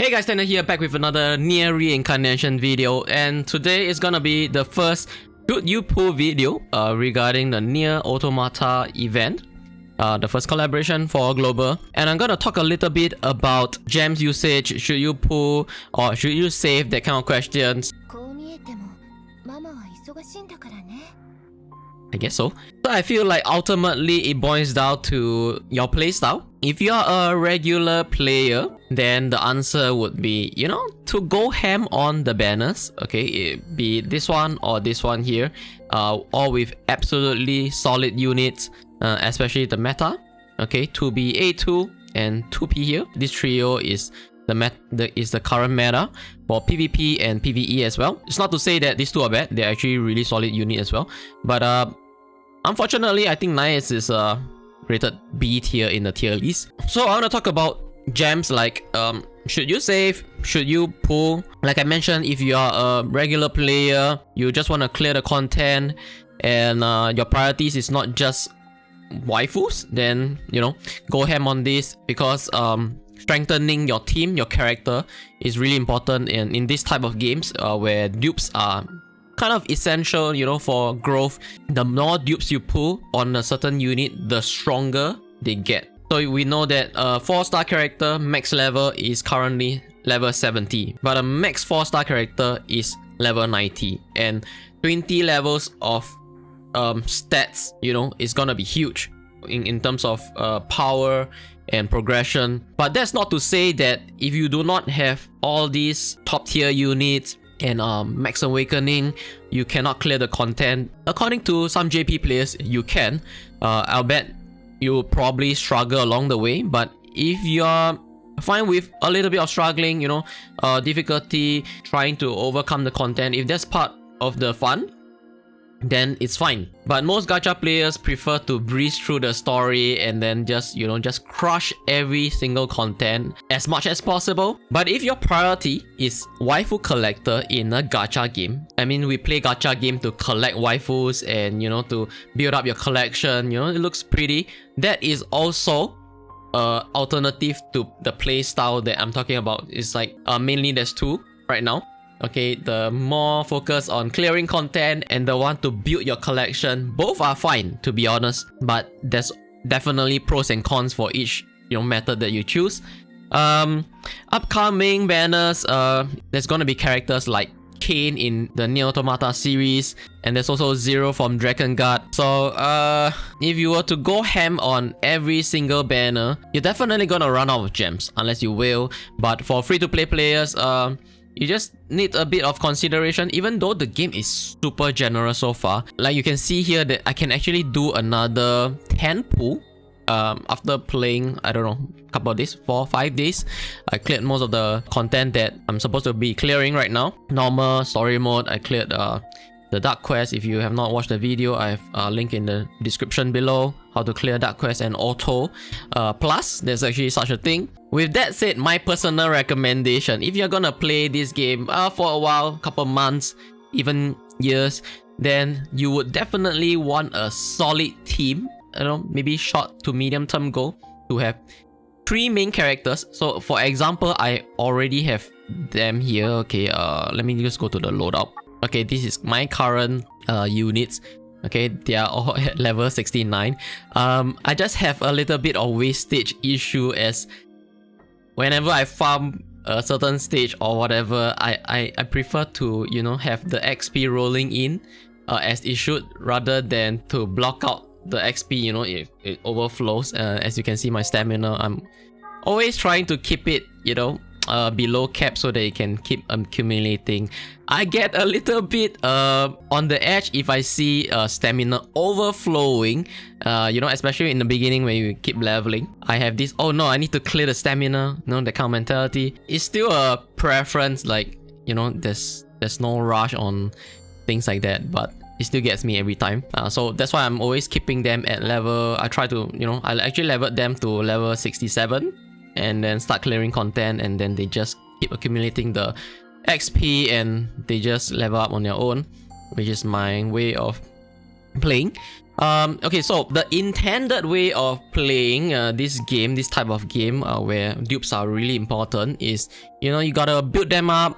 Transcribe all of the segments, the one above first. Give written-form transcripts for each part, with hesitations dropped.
Hey guys, Tanna here, back with another NieR Reincarnation video, and today is gonna be the first Should You Pull video regarding the NieR Automata event, the first collaboration for global. And I'm gonna talk a little bit about gems usage, should you pull or should you save, that kind of questions. I guess so. So I feel like ultimately it boils down to your playstyle. If you're a regular player, then the answer would be, to go ham on the banners. Okay, it be this one or this one here, all with absolutely solid units, especially the meta. Okay, 2B, A2 and 2P here. This trio is the current meta for PvP and PvE as well. It's not to say that these two are bad, they're actually really solid unit as well. But unfortunately, I think NieR is rated B tier in the tier list. So I want to talk about gems like should you save, should you pull. Like I mentioned, if you are a regular player, you just want to clear the content and your priorities is not just waifus, then go ham on this, because strengthening your team, your character is really important in this type of games where dupes are kind of essential, for growth. The more dupes you pull on a certain unit, the stronger they get. So we know that a 4-star character max level is currently level 70, but a max 4-star character is level 90, and 20 levels of stats, is gonna be huge in terms of power and progression. But that's not to say that if you do not have all these top tier units and max awakening, you cannot clear the content. According to some JP players, you can. I'll bet you'll probably struggle along the way, but if you're fine with a little bit of struggling, difficulty trying to overcome the content, if that's part of the fun, then it's fine. But most gacha players prefer to breeze through the story and then just crush every single content as much as possible. But if your priority is waifu collector in a gacha game, I mean, we play gacha game to collect waifus and to build up your collection, it looks pretty. That is also alternative to the play style that I'm talking about. It's like mainly there's two right now. Okay, the more focus on clearing content and the one to build your collection. Both are fine, to be honest, but there's definitely pros and cons for each method that you choose. Upcoming banners, there's gonna be characters like Kane in the NieR Automata series, and there's also Zero from Dragon Guard. So if you were to go ham on every single banner, you're definitely gonna run out of gems, unless you will. But for free-to-play players, you just need a bit of consideration, even though the game is super generous so far. Like you can see here that I can actually do another 10 pull after playing, I don't know, a couple of days, 4 or 5 days. I cleared most of the content that I'm supposed to be clearing right now. Normal, story mode, I cleared the Dark Quest. If you have not watched the video, I have a link in the description below, how to clear Dark Quest and Auto. Plus, there's actually such a thing. With that said, my personal recommendation, if you're gonna play this game for a while, couple months, even years, then you would definitely want a solid team, maybe short to medium term goal, to have 3 main characters. So for example, I already have them here. Okay, let me just go to the loadout. Okay, this is my current units. Okay, they are all at level 69. I just have a little bit of wastage issue, as whenever I farm a certain stage or whatever, I prefer to have the XP rolling in as it should, rather than to block out the XP if it overflows. As you can see, my stamina, I'm always trying to keep it below cap so that it can keep accumulating. I get a little bit on the edge if I see stamina overflowing, especially in the beginning when you keep leveling. I have this, oh no, I need to clear the stamina, that kind of mentality. It's still a preference, like there's no rush on things like that, but it still gets me every time. So that's why I'm always keeping them at level, I try to, I actually leveled them to level 67 and then start clearing content, and then they just keep accumulating the XP and they just level up on their own, which is my way of playing. Okay, so the intended way of playing this game, this type of game where dupes are really important is, you know, you gotta build them up,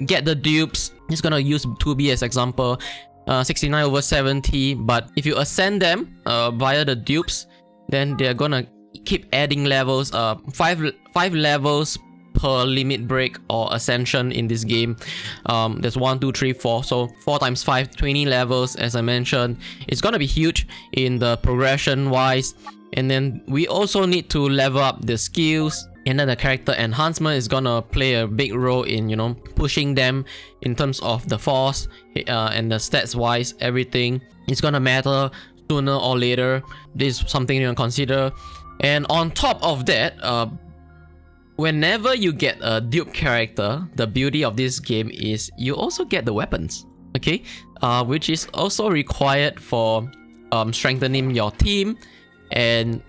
get the dupes. Just gonna use 2B as example, 69 over 70, but if you ascend them via the dupes, then they're gonna keep adding levels, 5 levels per limit break or ascension in this game. There's 1, 2, 3, 4, so 4 times 5, 20 levels. As I mentioned, it's gonna be huge in the progression wise. And then we also need to level up the skills, and then the character enhancement is gonna play a big role in, you know, pushing them in terms of the force and the stats wise. Everything is gonna matter sooner or later. This is something you can consider. And on top of that, whenever you get a dupe character, the beauty of this game is you also get the weapons, okay? Which is also required for strengthening your team and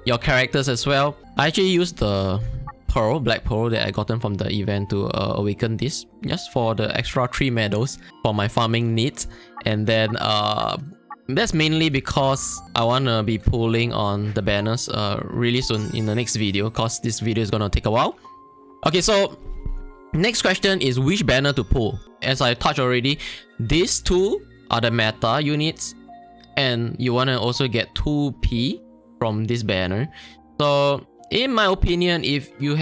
your characters as well. I actually used the pearl, black pearl that I gotten from the event to awaken this, just for the extra 3 medals for my farming needs. And then that's mainly because I wanna be pulling on the banners really soon in the next video, cause this video is gonna take a while. Okay, so next question is which banner to pull. As I touched already, these 2 are the meta units, and you wanna also get 2P from this banner. So in my opinion, if you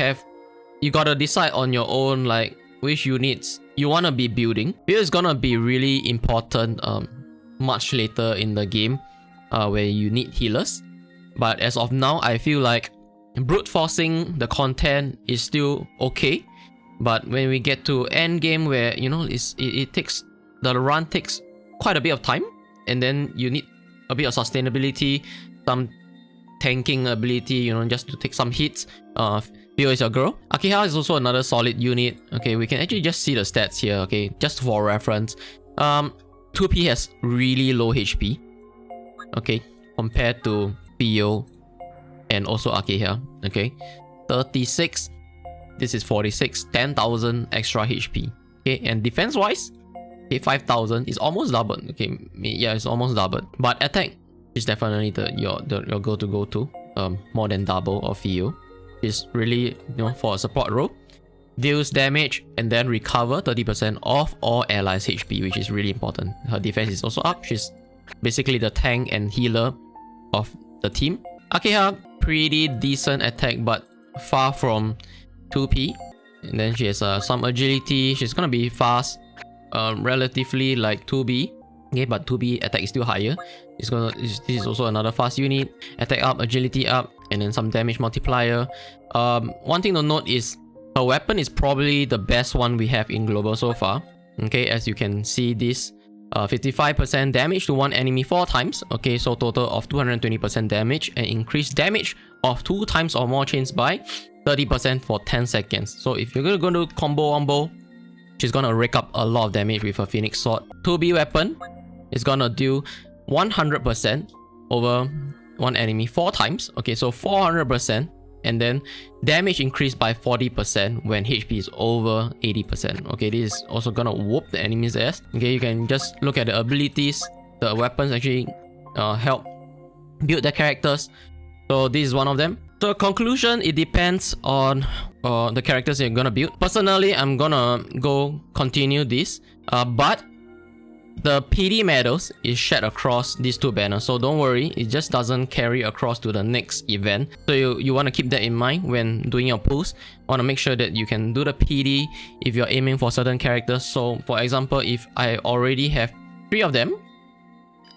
gotta decide on your own like which units you wanna be building. Build is gonna be really important much later in the game where you need healers. But as of now, I feel like brute forcing the content is still okay. But when we get to end game where, you know, the run takes quite a bit of time, and then you need a bit of sustainability, some tanking ability, you know, just to take some hits. Bio is your girl. Akiha is also another solid unit. Okay, we can actually just see the stats here, okay, just for reference. 2P has really low HP, okay, compared to Bio and also Akiha, okay. 36, this is 46, 10,000 extra HP, okay, and defense wise, okay, 5,000 is almost doubled, okay, yeah, it's almost doubled, but attack is definitely your go-to, more than double of Fio. It's really, you know, for a support role. Deals damage and then recover 30% of all allies' HP, which is really important. Her defense is also up. She's basically the tank and healer of the team. Akiha, pretty decent attack, but far from 2P. And then she has some agility. She's gonna be fast, relatively like 2B. Okay, but 2B attack is still higher. This is also another fast unit. Attack up, agility up, and then some damage multiplier. One thing to note is her weapon is probably the best one we have in global so far. Okay, as you can see, this 55% damage to one enemy 4 times. Okay, so total of 220% damage, and increased damage of 2 times or more chains by 30% for 10 seconds. So if you're gonna combo, she's gonna rake up a lot of damage with her Phoenix Sword. 2B weapon is gonna do 100% over one enemy 4 times. Okay, so 400%. And then damage increased by 40% when HP is over 80%. Okay, this is also gonna whoop the enemy's ass. Okay, you can just look at the abilities. The weapons actually help build their characters. So this is one of them. So conclusion, it depends on the characters you're gonna build. Personally, I'm gonna go continue this. But the PD medals is shared across these 2 banners, so don't worry, it just doesn't carry across to the next event. So you want to keep that in mind when doing your pulls. Want to make sure that you can do the PD if you're aiming for certain characters. So for example, if I already have 3 of them,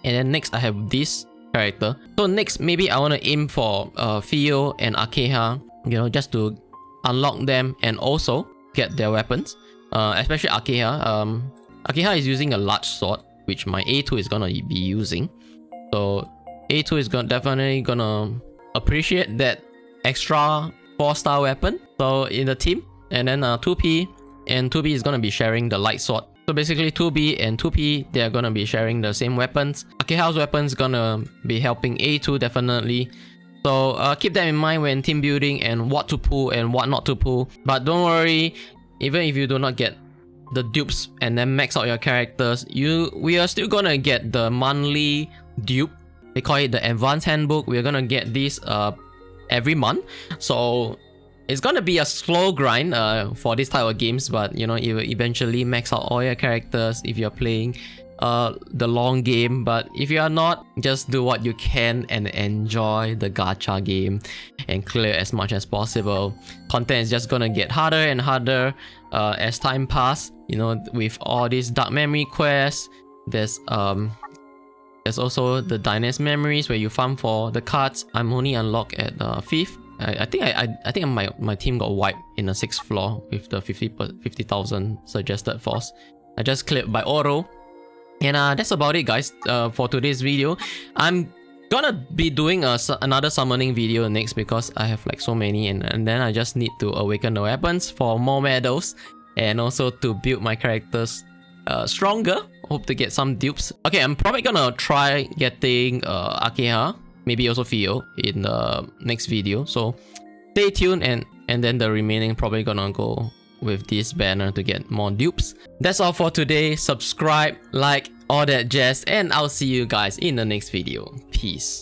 and then next I have this character, so next maybe I want to aim for Fio and Akiha, you know, just to unlock them and also get their weapons, especially Akiha. Akiha is using a large sword, which my A2 is gonna be using. So A2 is definitely gonna appreciate that extra 4-star weapon. So in the team, and then 2P and 2B is gonna be sharing the light sword. So basically 2B and 2P, they're gonna be sharing the same weapons. Akiha's weapons gonna be helping A2 definitely. So keep that in mind when team building and what to pull and what not to pull. But don't worry, even if you do not get the dupes and then max out your characters, we are still gonna get the monthly dupe. They call it the advanced handbook. We're gonna get this every month. So it's gonna be a slow grind for this type of games, but you know, you will eventually max out all your characters if you're playing the long game. But if you are not, just do what you can and enjoy the gacha game and clear as much as possible. Content is just gonna get harder and harder as time passes. You know, with all these dark memory quests, there's also the Dynasty memories where you farm for the cards. I'm only unlocked at 5th. I think my team got wiped in the 6th floor with the 50,000 suggested force. I just cleared by auto. And that's about it, guys, for today's video. I'm gonna be doing another summoning video next because I have like so many, and then I just need to awaken the weapons for more medals and also to build my characters stronger. Hope to get some dupes. Okay, I'm probably gonna try getting Akeha, maybe also Fio in the next video. So stay tuned, and then the remaining probably gonna go with this banner to get more dupes. That's all for today. Subscribe, like, all that jazz, and I'll see you guys in the next video. Peace.